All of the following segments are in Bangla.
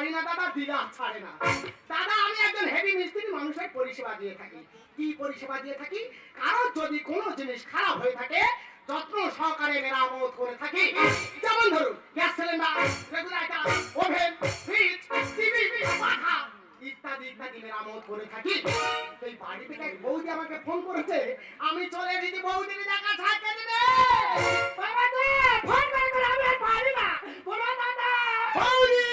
পারি না দাদা, দিলা ছাড়ে না দাদা। আমি একজন হেভি মিস্ত্রি মানুষের পরিষেবা দিয়ে থাকি। কি পরিষেবা দিয়ে থাকি? কারণ যদি কোনো জিনিস খারাপ হয়ে থাকে যত্ন সহকারে মেরামত করে থাকি। যেমন ধরুন gas cylinder, regulator, oven, fridge, TV, পাখা ইত্যাদি ইত্যাদি মেরামত করে থাকি। এই বাড়ি থেকে এক বৌদি আমাকে ফোন করেছে, আমি চলে এসেছি বৌদির দেখা ছাড়তে দেবে। বাবা তো ফোন করে আমি আর পারি না, বলো দাদা। বৌদি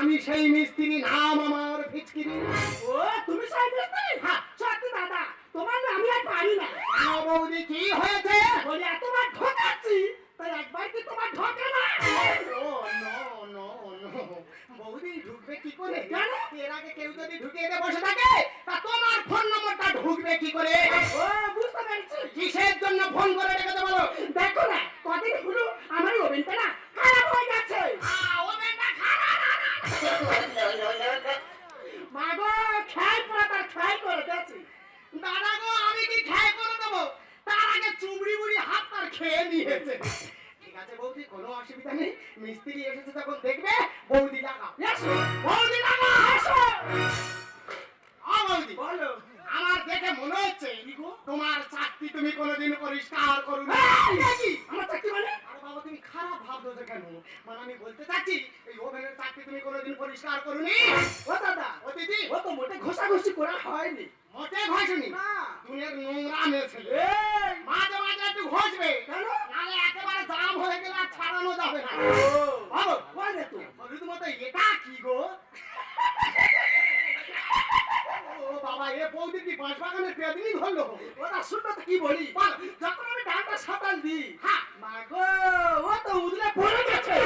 আমি সেই মিস্ত্রি, নাম আমার ফিচকিরি। ও তুমি সেই মিস্ত্রি? হ্যাঁ সত্যি দাদা, তোমার না আমি আর পারি না। বৌদি কি হয়েছে? বলি এতবার ঠকাচ্ছি তাই একবার কি তোমার ঠকে না? ও নো নো নো, বৌদি ঢুকবে কি করে? কেন? এর আগে কেউ যদি ঢুকিয়ে দিয়ে বসে থাকে তা তোমার ফোন নম্বরটা ঢুকবে কি করে? ও বুঝতে পেরেছি। কিসের জন্য ফোন করে রেখেছো বলো? দেখো না কদিন হলো আমার ওভেনটা না খারাপ হয়ে গেছে। ওভেনটা খারাপ মাগো, খেয়াল করে তার খেয়াল করে গেছি। দাদা গো আমি কি খেয়াল করে দেবো? তার আগে চুবড়ি বুড়ি হাত তার খেয়ে নিয়েছে। ঠিক আছে বৌদি, কোনো অসুবিধা নেই। মিস্ত্রি এসেছে যখন দেখবে বৌদি লাগাও। এসো বৌদি লাগাও, এসো। বৌদি বলো। আমার দেখে মনে হচ্ছে তোমার চাকরি তুমি কোনোদিন পরিষ্কার করো না। আমার চাকরি মানে? আরে বাবা তুমি খারাপ ভাবছো কেন? মানে আমি বলতে চাচ্ছি এই ওভেনের চাকরি তুমি কোনোদিন পরিষ্কার করোনি। ও দাদা, ও দিদি, ও তো মোটে ঘষাঘষি করা হয়নি। মোটে ঘষনি না, দুনিয়ার নোংরা মেছে। মাঝে মাঝে একটু ঘষবে, কেন? নালে একেবারে জাম হয়ে গেলে আর ছাড়ানো যাবে না। ভালো বলে তো রীতিমতো এটা কি গো? ও বাবা, এ বৌদি কি বাঁশ বাগানের পেদিনি ধরলো? ওরা শুনবে তো কি বলি? যখন আমি ডালটা সাঁতাল দিই, হ্যাঁ মা গো ও তো উদলে পড়ে গেছে।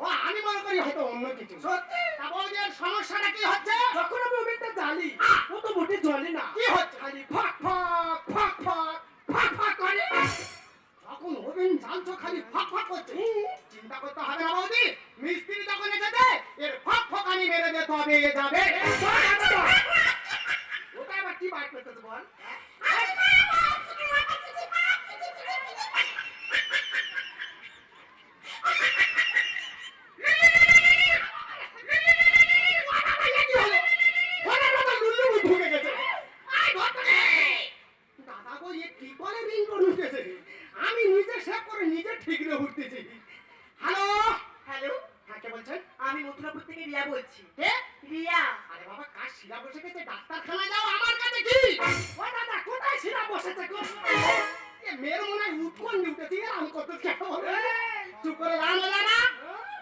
ও আমি মনে করি হয়তো অন্য কিছু। সত্যি? তা বৌদি এর সমস্যাটা কি হচ্ছে? যখন আমি ওভেনটা জ্বালি ও তো মোটে জ্বলে না। কি হচ্ছে? খালি ফাক ফাক ফাক ফাক ফাক ফাক করে। যখন ওভেন জ্বালছো খালি ফাক ফাক করছে। চিন্তা করতে হবে না বৌদি, মিস্ত্রি যখন এসেছে এর ফাক ফাকানি মেরে দিতে হবে, এ যাবে। ওটা আবার কি বার করতেছে বল? আমি নিজে সেভ করে নিজে ঠিক রে উঠতেছি। হ্যালো হ্যালো, হ্যাঁ কে বলছেন? আমি মথুরাপুর থেকে রিয়া বলছি। কে? রিয়া। আরে বাবা কাজ শিরা বসে গেছে, ডাক্তারখানায় যাও, আমার কাছে কি? ও দাদা কোথায় শিরা বসেছে গো? এ মেয়ের মনে হয় উৎকণ্ঠ উঠেছে, এরকম করতে কেন? চুপ করে দাঁড়ানো যায় না?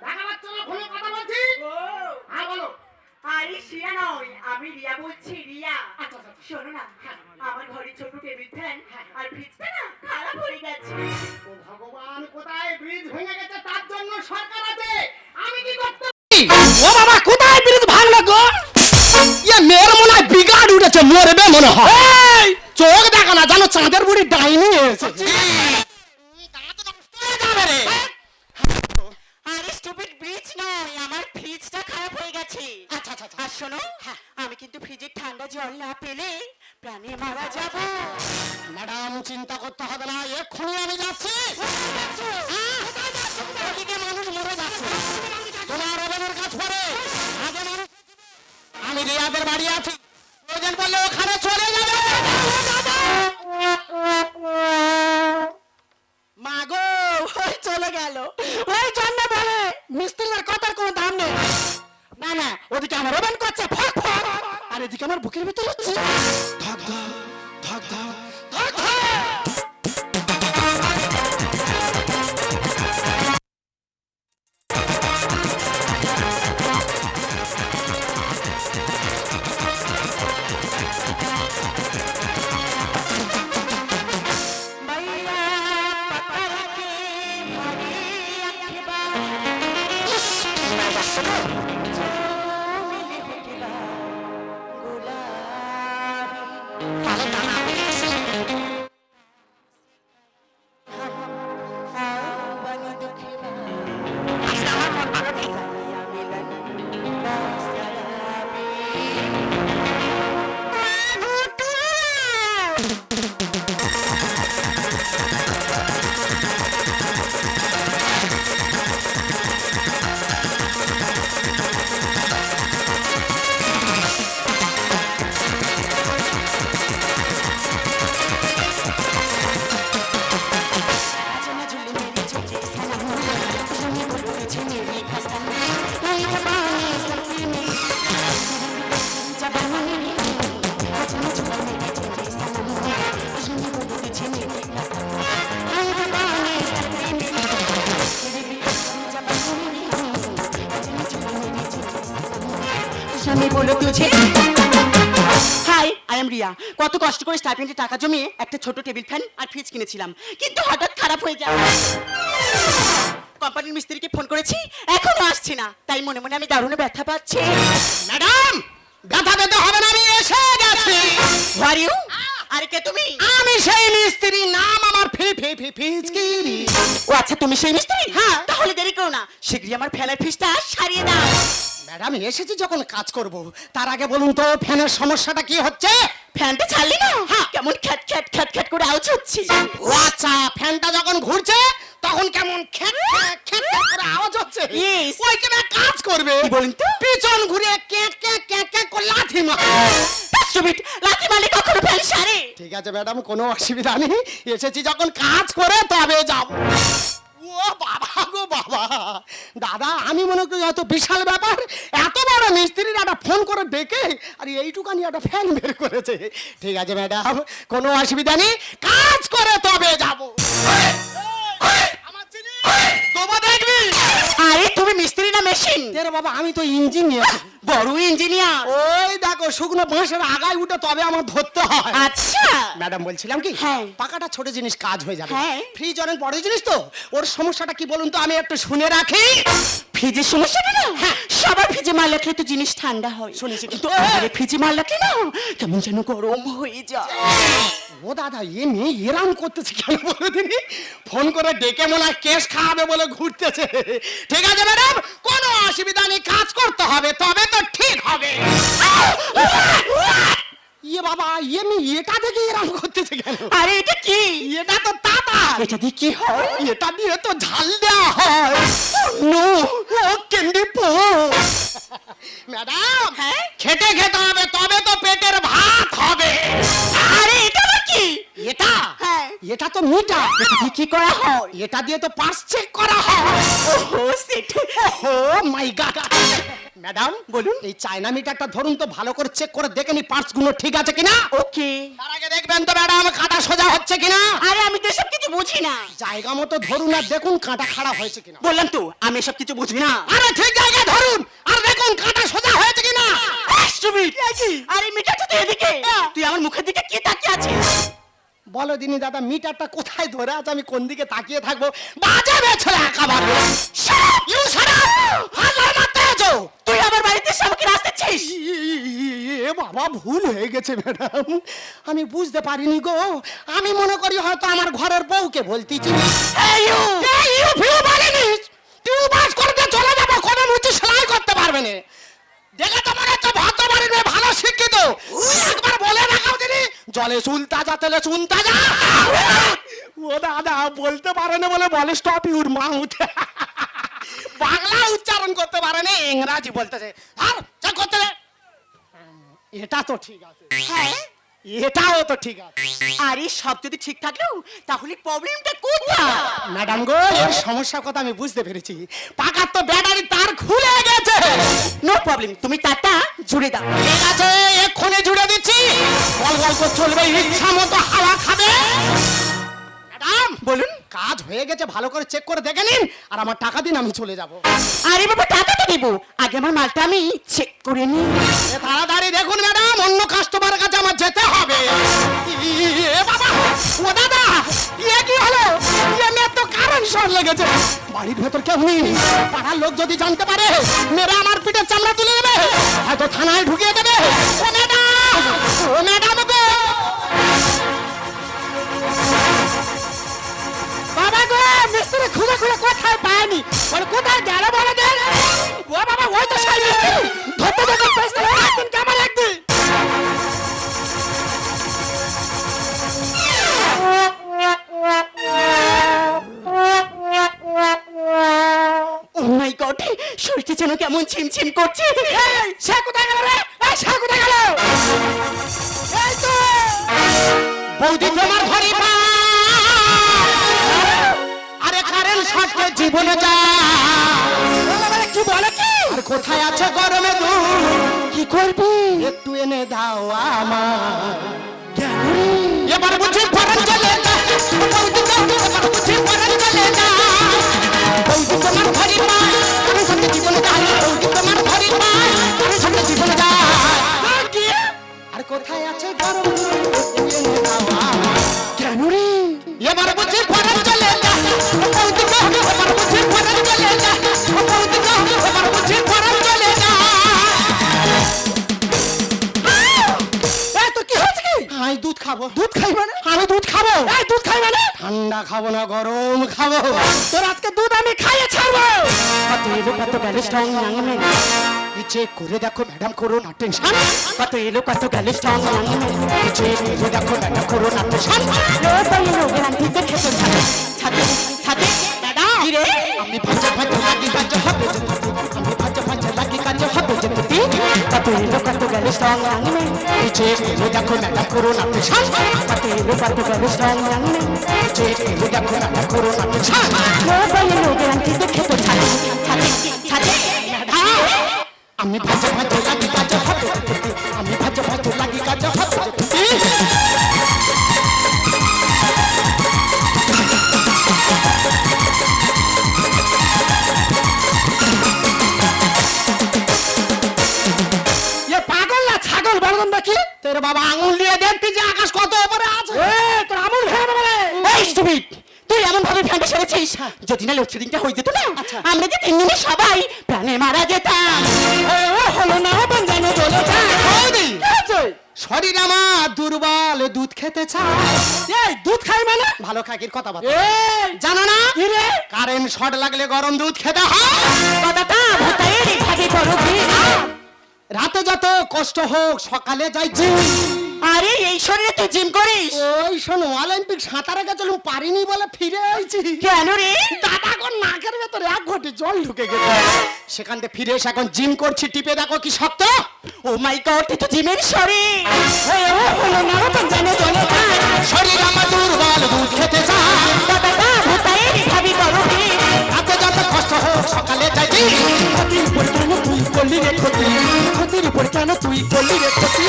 দেখা পাচ্ছ না ফোনে কথা বলছি? হ্যাঁ বলো। আরে শিয়া নয়, আমি রিয়া বলছি, রিয়া। আচ্ছা আচ্ছা শোনো না, আমার ঘরে ছোট টেবিল ফ্যান আর ফ্রিজটা না খারাপ হয়ে গেছে। ও ভগবান, কোথায় ব্রিজ ভেঙে গেছে তার জন্য সরকার আছে, আমি কি করতে? ও বাবা কোথায় ব্রিজ ভাঙলো গো? এ মেয়ের মনে হয় বিগাড় উঠেছে, মরবে মনে হয়। এই চোখ দেখা না জানো, চাঁদের বুড়ি ডাইনি এসেছে। আরে স্টুপিড ব্রিজ নয়, আমার ফ্রিজটা খারাপ হয়ে গেছে। আচ্ছা আচ্ছা আর শোনো, আমি কিন্তু ফ্রিজের ঠান্ডা জল না পেলে প্রাণে মারা যাব। ম্যাডাম চিন্তা করতে হবে না, এক্ষুনি আমি যাচ্ছি। ওদিকে মানুষ মরে যাচ্ছে, তোমার ওভেনের কাজ পরে আমি রিয়াদের বাড়ি আছি, প্রয়োজন বললে ওখানে চলে যাবে। মাগো ওই চলে গেল, ওই জন্য বলে মিস্ত্রির কথার কোনো দাম নেই। না না, ওদিকে আমার ওভেন করছে ফক ফক, আর এদিকে আমার বুকের ভিতর হচ্ছে ধক ধক ধক ধক ধক ধক। আমি বলে Tujhe hi I am Riya. কত কষ্ট করে স্টাইপেন্ডে টাকা জমিয়ে একটা ছোট টেবিল ফ্যান আর ফ্রিজ কিনেছিলাম, কিন্তু হঠাৎ খারাপ হয়ে যায়। কোম্পানির মিস্ত্রিকে ফোন করেছি, এখনো আসছে না। তাই মনে মনে আমি দারুণ ব্যথা পাচ্ছি। ম্যাডাম, ব্যথা পেতে হবে না, আমি এসে গেছি। Who are you? আরে কে তুমি? আমি সেই মিস্ত্রি, নাম আমার ফিচকিরি। ও আচ্ছা, তুমি সেই মিস্ত্রি? হ্যাঁ। তাহলে দেরি করো না, শীঘ্রই আমার ফ্যানের ফ্রিজটা সারিয়ে দাও। ম্যাডাম, এসেছি যখন কাজ করব, তার আগে বলুন তো ফ্যানের সমস্যাটা কি হচ্ছে? ফ্যানটা ছাড়লি না? হ্যাঁ। কেমন খ্যাট খ্যাট খ্যাট খ্যাট করে আওয়াজ হচ্ছে। ও আচ্ছা, ফ্যানটা যখন ঘুরছে তখন কেমন খ্যাট খ্যাট খ্যাট খ্যাট করে আওয়াজ হচ্ছে। Yes. ওই কেমন কাজ করবে কি বলুন তো? পিছন ঘুরে ক্যাট ক্যাট ক্যাট ক্যাট করে লাথি মারে। লাথি মারলে কখনো ফ্যান সারে? ঠিক আছে ম্যাডাম, কোনো অসুবিধা নেই, এসেছি যখন কাজ করে তবে যাব। ও বাবা গো বাবা, দাদা আমি মনে করি এত বিশাল ব্যাপার, এত বড় মিস্ত্রির একটা ফোন করে ডেকে আর এইটুকানি একটা ফ্যান বের করেছে। ঠিক আছে ম্যাডাম, কোনো অসুবিধা নেই, কাজ করে তবে যাব। তোমার দেখবি? আরে তুমি মিস্ত্রি না মেশিন? রে বাবা, আমি তো ইঞ্জিনিয়ার। বড় ইঞ্জিনিয়ার। ওই দেখো, শুকনো বাঁশের আগায় উঠে তবে আমার ধরতে হয়। আচ্ছা ম্যাডাম বলছিলাম কি, হ্যাঁ। পাকাটা ছোট জিনিস, কাজ হয়ে যাবে। হ্যাঁ। ফ্রিজ অনেক বড় জিনিস তো, ওর সমস্যাটা কি বলুন তো, আমি একটু শুনে রাখি। ফ্রিজের সমস্যাটা না? হ্যাঁ। সবার ফ্রিজে মাল রাখলে তো জিনিস ঠান্ডা হয়, শুনেছি। কিন্তু আরে ফ্রিজে মাল রাখলে না কেমন যেন গরম হয়ে যায়। ও দাদা, এ মেয়ে এরাম করতেছে কেন বলে দিনি? ফোন করে ডেকে মনে হয় কেস খাওয়াবে বলে ঘুরতেছে। ঠিক আছে ম্যাডাম, কোনো অসুবিধা নেই, কাজ করতে হবে তবে তো ঠিক হবে। ইয়ে বাবা, ইয়ে মেয়ে এটা দেখে এরাম করতেছে কেন? আরে এটা কি? এটা তো তাতা। এটা দিয়ে কি হয়? এটা দিয়ে তো ঝাল দেওয়া হয়। নো, ও ক্যান্ডি পো। ম্যাডাম, হ্যাঁ? খেটে খেতে হবে তবে তো পেটের ভাত হবে। আরে এটা আবার কি? এটা হ্যাঁ। এটা তো মিটার। এটা দিয়ে কি করা হয়? এটা দিয়ে তো পার্স চেক করা হয়। ওহো সেট। ও মাই গড। ম্যাডাম বলুন, এই চায়না মিটারটা ধরুন তো, ভালো করে চেক করে দেখে নি পার্টস গুলো ঠিক আছে কিনা। ওকে। তার আগে দেখবেন তো ম্যাডাম কাঁটা সোজা হচ্ছে কিনা। আরে আমি তো সব কিছু বুঝি না। জায়গা মতো ধরুন আর দেখুন কাঁটা খাড়া হয়েছে কিনা। বললাম তো আমি সব কিছু বুঝি না। আরে ঠিক জায়গায় ধরুন আর দেখুন কাঁটা সোজা হয়েছে কিনা। স্টুপিড। আরে মিটারটা তো এদিকে, তুই আমার মুখের দিকে কি তাকিয়ে আছিস? বলো দিনি দাদা, মিটারটা কোথায় ধরে আছে, আমি কোন দিকে তাকিয়ে থাকবো? বাজাবে ছেলে একেবারে। ইউ শাট আপ, হাজার মারতে আছো। তুই আমার বাড়িতে এসে আমাকে রাস্তা ছিস। এ বাবা, ভুল হয়ে গেছে ম্যাডাম, আমি বুঝতে পারিনি গো। আমি মনে করি হয়তো আমার ঘরের বউকে বলতেছি। এই ইউ। ফিউ বলিনিস, তুই বাস করতে চলে যাবো, কোনো মুচি সেলাই করতে পারবে না। দেখে তো মনে হচ্ছে ভদ্র বাড়ির মেয়ে, ভালো শিক্ষিত। একবার বলে দেখাও দিনি, জলে চুল তাজা তেলে চুন তাজা। ও দাদা, বলতে পারে না বলে বলে স্টপ ইউর মাউথ। বাংলা উচ্চারণ করতে পারে না, ইংরাজি বলতেছে। আর চেক করতে দে। এটা তো ঠিক আছে, হ্যাঁ। এটাও তো ঠিক আছে। আরে সব যদি ঠিক থাকলেও তাহলে প্রবলেমটা কোথায়? ম্যাডাম গো, এর সমস্যার কথা আমি বুঝতে পেরেছি। পাকার তো ব্যাটারি তার খুলে গেছে। নো প্রবলেম, তুমি তারটা জুড়ে দাও। ঠিক আছে, এক্ষুনি জুড়ে দিচ্ছি। বল বল করে চলবে, ইচ্ছা মতো হাওয়া খাবে। ম্যাডাম বলুন। কাজ হয়ে গেছে, ভালো করে চেক করে দেখে নিন আর আমার টাকা দিন, আমি চলে যাব। আরে বাবা, টাকা তো দেবো, আগে আমার মালটা আমি চেক করে নিই। তাড়াতাড়ি দেখুন ম্যাডাম, অন্য কাস্টমারের কাছে আমার যেতে হবে। এ বাবা, ও দাদা, ইয়ে কি হলো? মেয়ের তো কারেন্ট শর্ট লেগেছে। বাড়ির ভেতর কেউ নেই, পাড়ার লোক যদি জানতে পারে মেয়েরা আমার পিঠের চামড়া তুলে নেবে, হয়তো থানায় ঢুকিয়ে দেবে। ও ম্যাডাম, ও ম্যাডাম গো, বাবা গো, মিস্ত্রি খুঁজে খুঁজে কোথায় পায়নি, বলে কোথায় গেল বলে দেন। ও বাবা, ওই তো সেই মিস্ত্রি, ধরতে ধরতে পেছনে একদিন কেমন একদিন। যেন কেমন ছিমছিম করছে। সে কোথায় গেল রে? এই সে কোথায় গেল? এই তো বৌদি তোমার ঘরে পা, আরে কারেন্ট শর্টে জীবনে যা, কি বলে কি? আর কোথায় আছে গরমে দুধ, কি করবি? একটু এনে দাও আমার। এবার বুঝি পরান চলে যা, বৌদি বৌদি এবার বুঝি পরান চলে যা, বৌদি তোমার ঘরে পা, কারেন্ট শর্টে জীবনে যা, বৌদি তোমার ঘরে পা, কারেন্ট শর্টে জীবনে যা, আর কোথায় আছে গরমে দুধ, একটু এনে দাও আমার। কেন রে? এবার বুঝি পরান চলে যা, বৌদি বৌদি এবার বুঝি পরান চলে যা, বৌদি বৌদি এবার বুঝি পরান চলে যা। এই তোর কি হচ্ছে কি? আমি দুধ খাবো। দুধ খাই মানে? আমি দুধ খাবো। এই দুধ খাই মানে? ঠান্ডা খাবো না, গরম খাবো। তোর আজকে দুধ আমি খাইয়ে ছাড়বো। কত এলো কত গেল স্ট্রং নাঙমে, চেক করে দেখো ম্যাডাম, করো না টেনশন। কত এলো কত গেল স্ট্রং নাঙমে, চেক করে দেখো ম্যাডাম, করো না টেনশন। রোজ বাইরে রোগের আন্টিতে খেতে ছাড়ে ছাড়ে ছাড়ে। ম্যাডাম কি রে? আমি ভাজা ভাজা লাগি কাজ হবে যেতে, আমি ভাজা ভাজা লাগি কাজ হবে যেতে। কত এলো কত গেল স্ট্রং নাঙমে, চেক করে দেখো ম্যাডাম, করো না টেনশন। কত এলো কত গেল স্ট্রং নাঙমে, চেক করে দেখো ম্যাডাম, করো না টেনশন। রোজ বাইরে রোগের আন্টিতে খেতে ছাড়ে ছাড়ে ছাড়ে। আমি ভাজা ভাজা লাগি কাজ হবে, আমি ভাজা ভাজা লাগি কাজ হবে। এ পাগল না ছাগল বলগম নাকি? তোর বাবা আঙুল দিয়ে দেখতে যে আকাশ কত উপরে আছে। তোর আমুল ভেঙে দেবে রে। এই স্টুপিড, তুই এমন ভাবে ফ্যানটা সেরেছিস, যদি না লোডশেডিংটা হয়ে যেত না, আমরা যে তিনজনে সবাই প্রাণে মারা যেতাম। হলো না বাঞ্জানো চলে যা। বৌদি, কি হচ্ছে? শরীর আমার দুর্বল, দুধ খেতে চায়। এই দুধ খাই মানে? ভালো খাকির কথা বল। এই জানো না কি রে? কারেন্ট শর্ট লাগলে গরম দুধ খেতে হয়। কথাটা ভূতের ভাগে করো কি? রাতে যত কষ্ট হোক সকালে যাই জিম। আরে এই শরীরে তুই জিম করিস? ওই শোনো, অলিম্পিক সাঁতারে গেছিলাম, পারিনি বলে ফিরে আইছি। কেন রে? দাদা কোন নাকের ভেতরে এক ঘটি জল ঢুকে গেছে, সেখান থেকে ফিরে এসে এখন জিম করছি। টিপে দেখো কি শক্ত। ও মাই গড, তুই তো জিমের শরীর। হলো না বাঞ্জানো চলে যা। শরীর আমার দুর্বল, দুধ খেতে চায়। কথাটা ভূতের ভাগে করো কি? রাতে যত কষ্ট হোক সকালে যাই জিম। ক্ষতির উপর কেন তুই করলি রে ক্ষতি? ক্ষতির উপর কেন তুই করলি রে ক্ষতি?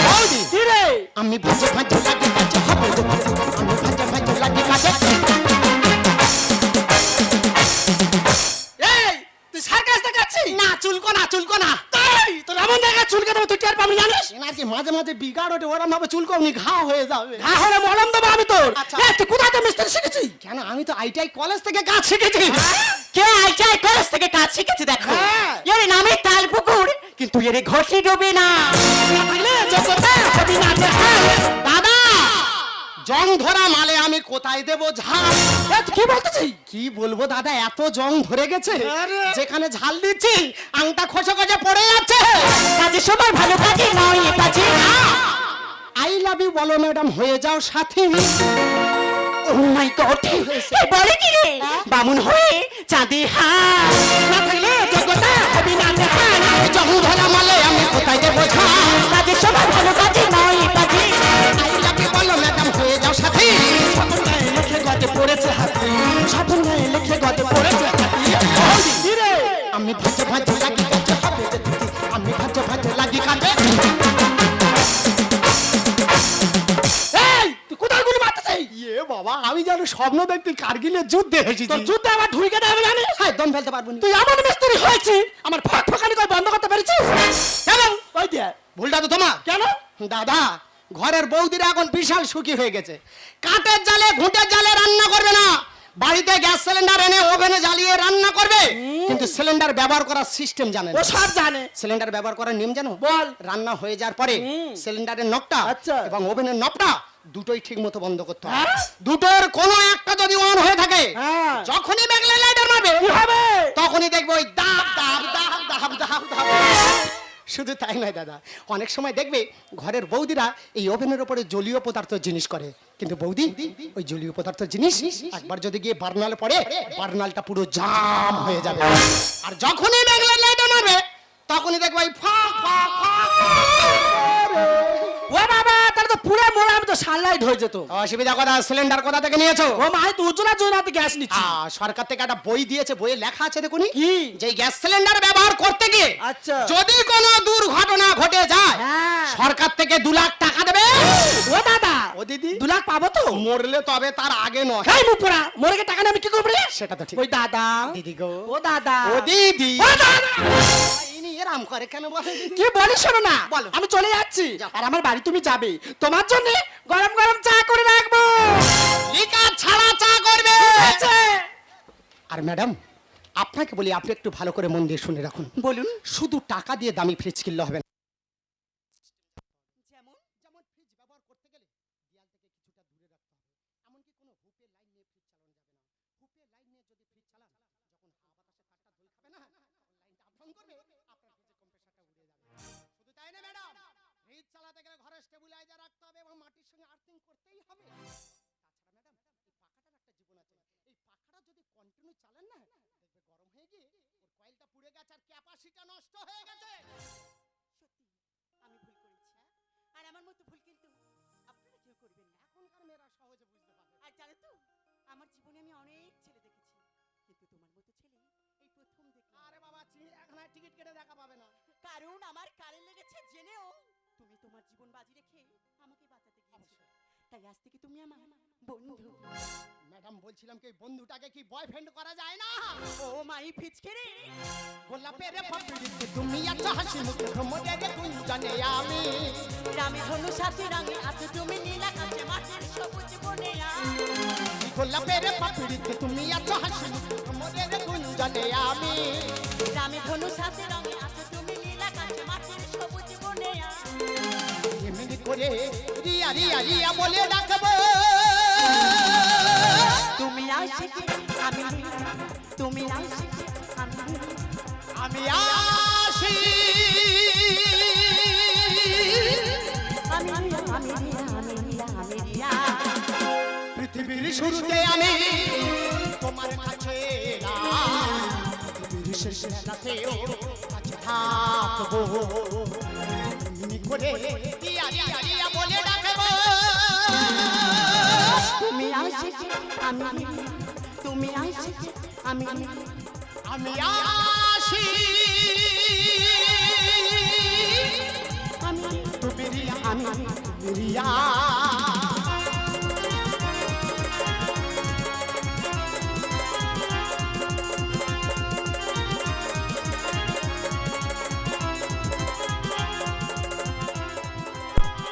বৌদি, কি রে? আমি ভাজে ভাজে লাগি কাজে হবে যেতে, আমি ভাজে ভাজে লাগি কাজে। এই তুই সার্কাস দেখাচ্ছিস? না চুলকো না, চুলকো না। তাই তোর এমন জায়গায় চুলকে দেবো তুই টের পাবি জানিস? নাকি মাঝে মাঝে বিগাড় ওঠে, ওরম ভাবে চুলকোনি ঘা হয়ে যাবে। তাহলে মলম দেবো আমি তোর। আচ্ছা। এই তুই কোথায় তো মিস্ত্রি শিখেছিস? কেন, আমি তো আইটিআই কলেজ থেকে কাজ শিখেছি। কে আইটাই কলেজ থেকে কাজ শিখেছে দেখো। হ্যাঁ। এর নামে তাল পুকুর, কিন্তু এর ঘষি ডোবে না। তাহলে যোগ্যতা হবি না যে হ্যাঁ। দাদা, জং ধরা মালে আমি কোথায় দেবো ঝাল? এই তুই কি বলতেছিস? কি বলবো দাদা, এত জং ধরে গেছে, আরে। যেখানে ঝাল দিচ্ছি আংটা খসে খসে পড়ে যাচ্ছে। কাজের সময় ভালো কাজে নয় এ কাজে। আই লাভ ইউ বলো ম্যাডাম, হয়ে যাও সাথী। ও মাই গড, এই বলে কি রে? বামুন হয়ে চাঁদে হাত না থাকলে যোগ্যতা হবি না যে হ্যাঁ। জং ধরা মালে আমি কোথায় দেবো ঝাল? কাজের সময় ভালো কাজে নয় এ কাজে। আই লাভ ইউ বলো ম্যাডাম, হয়ে যাও সাথী। স্বপন গায়ে লেখে গদে পড়েছে হাতি। স্বপন গায়ে লেখে গদে পড়েছে হাতি। কি রে? আমি ভাজে ভাজে লাগি কাজে হবে যেতে, আমি ভাজে ভাজে লাগি কাজে। এই তুই কোথায় গুলি মারতেছিস? ইয়ে বাবা, আমি যেন স্বপ্ন দেখতে কারগিলের যুদ্ধে এসেছি। তোর যুদ্ধে আমার ঢুকে দেবে জানিস? হ্যাঁ, দম ফেলতে পারবো না। তুই এমন মিস্ত্রি হয়েছি আমার ফাঁক ফাঁকানি করে বন্ধ করতে পেরেছিস? কেন? ওই দিয়ে ভুলটা তো তোমার। কেন? দাদা, ঘরের বৌদিরা এখন বিশাল সুখী হয়ে গেছে। কাঠের জালে ঘুঁটের জালে রান্না করবে না, বাড়িতে গ্যাস সিলিন্ডার এনে ওভেনে জ্বালিয়ে রান্না করবে। কিন্তু সিলিন্ডার ব্যবহার করার সিস্টেম জানে ও না। সব জানে। সিলিন্ডার ব্যবহার করার নিয়ম জানো? বল। রান্না হয়ে যাওয়ার পরে সিলিন্ডারের নবটা আচ্ছা। এবং ওভেনের নবটা দুটোই ঠিক মতো বন্ধ করতে হয়। হ্যাঁ? দুটোর কোনো একটা যদি অন হয়ে থাকে, হ্যাঁ। যখনই ব্যাকলাইট লাইটার মারবে কি হবে? তখনই দেখবো ওই দাব দাব দাব দাব দাব দাব। শুধু তাই নয় দাদা, অনেক সময় দেখবে ঘরের বৌদিরা এই ওভেনের উপরে জলীয় পদার্থ জিনিস করে। কিন্তু বৌদি ওই জলীয় পদার্থ জিনিস একবার যদি গিয়ে বার্নাল পড়ে বার্নালটা পুরো জাম হয়ে যাবে আর যখনই মেঘলা লাইট মারবে তখনই দেখবে ওই ফাঁক ফাঁক ফাঁক ও বাবা তাহলে তো পুরো মোড়া আমি তো সানলাইট হয়ে যেত। অসুবিধা কথা সিলিন্ডার কোথা থেকে নিয়েছো? ও মা তো উজ্জ্বলা জয়নাতে গ্যাস নিচ্ছি। সরকার থেকে একটা বই দিয়েছে, বইয়ে লেখা আছে দেখুন কি? যে গ্যাস সিলিন্ডার ব্যবহার করতে গিয়ে আচ্ছা যদি কোনো দুর্ঘটনা ঘটে যায় হ্যাঁ। সরকার থেকে 2 লাখ টাকা দেবে। ও দাদা ও দিদি 2 লাখ পাবো তো? মরলে তবে তার আগে নয়। এই মুপুরা মরে গিয়ে টাকা নিয়ে আমি কি করব রে? সেটা তো ঠিক। ওই দাদা দিদি গো, ও দাদা ও দিদি, ও দাদা ইনি এরম করে কেন বলে? কি বলি শোনো না, বলো। আমি চলে যাচ্ছি যাও। আর আমার বাড়ি তুমি যাবে, তোমার জন্য গরম গরম চা করে রাখবো। লিকার ছাড়া চা করবে। আছে। আর ম্যাডাম আপনাকে বলি, আপনি একটু ভালো করে মন দিয়ে শুনে রাখুন। বলুন। শুধু টাকা দিয়ে দামি ফ্রিজ কিনলে হবে না। যেমন যেমন ফ্রিজ ব্যবহার করতে গেলে দেয়াল থেকে কিছুটা দূরে রাখতে হবে। এমনকি কোনো হুপের লাইন নিয়ে ফ্রিজ চালানো যাবে না। হুপের লাইন নিয়ে যদি ফ্রিজ চালান, যখন হাওয়া বাতাসে তারটা দোল খাবে না, তখন লাইনটা আপ ডাউন করবে, আপনার ফ্রিজের কম্প্রেসারটা উড়ে যাবে। শুধু তাই না ম্যাডাম, ফ্রিজ চালাতে গেলে ঘরে স্টেবিলাইজার রাখতে হবে এবং মাটির সঙ্গে আর্থিং করতেই হবে। তাছাড়া ম্যাডাম এই পাখাটার একটা জীবন আছে। এই পাখাটা যদি কন্টিনিউ চালান না, দেখবে গরম হয়ে গিয়ে ওর কয়েলটা পুড়ে গেছে আর ক্যাপাসিটি নষ্ট হয়ে গেছে। সত্যি আমি ভুল করেছি, আর আমার মতো ভুল কিন্তু আপনারা কেউ করবেন না। এখনকার মেয়েরা সহজে বুঝতে পারে। আর জানো তো আমার জীবনে আমি অনেক ছেলে দেখেছি, কিন্তু তোমার মতো ছেলে এই প্রথম দেখলাম। আরে বাবা, চিড়িয়াখানায় টিকিট কেটে দেখা পাবে না। কারণ আমার কারে লেগেছে জেনেও তুমি তোমার জীবন বাজি রেখে আমাকে বাঁচাতে গিয়েছিলে, তাই আজ থেকে তুমি আমার বন্ধু। ম্যাডাম বলছিলাম কি, বন্ধুটাকে কি বয়ফ্রেন্ড করা যায় না? ও মাই ফিচকে রে, গোলাপের পাপড়িতে তুমি আছো হাসি মুখে, ভ্রমণের গুঞ্জনে আমি। রামে ধনু সাথে রঙে আছো তুমি নীল আকাশে মাটির সবুজ বনে। গোলাপের পাপড়িতে তুমি আছো হাসি মুখে, ভ্রমণের গুঞ্জনে আমি। রামে ধনু সাথে রঙে আছো তুমি নীল আকাশে মাটির সবুজ বনে। এমনি করে রিয়া রিয়া রিয়া বলে ডাকবো। তুমি আশিকি আমি তুমি আশিকি আমি আমি আসি। আমি আমি আমি রিয়া। পৃথিবীর শুরুতে আমি তোমার কাছে এলাম, পৃথিবীর শেষেও কাছে থাকবো। এমনি করে রিয়া রিয়া রিয়া বলে ডাকবো। তুমি আশিকি আমি তুমি আশিকি আমি আমি আসি। আমি তুমি রিয়া, আমি রিয়া।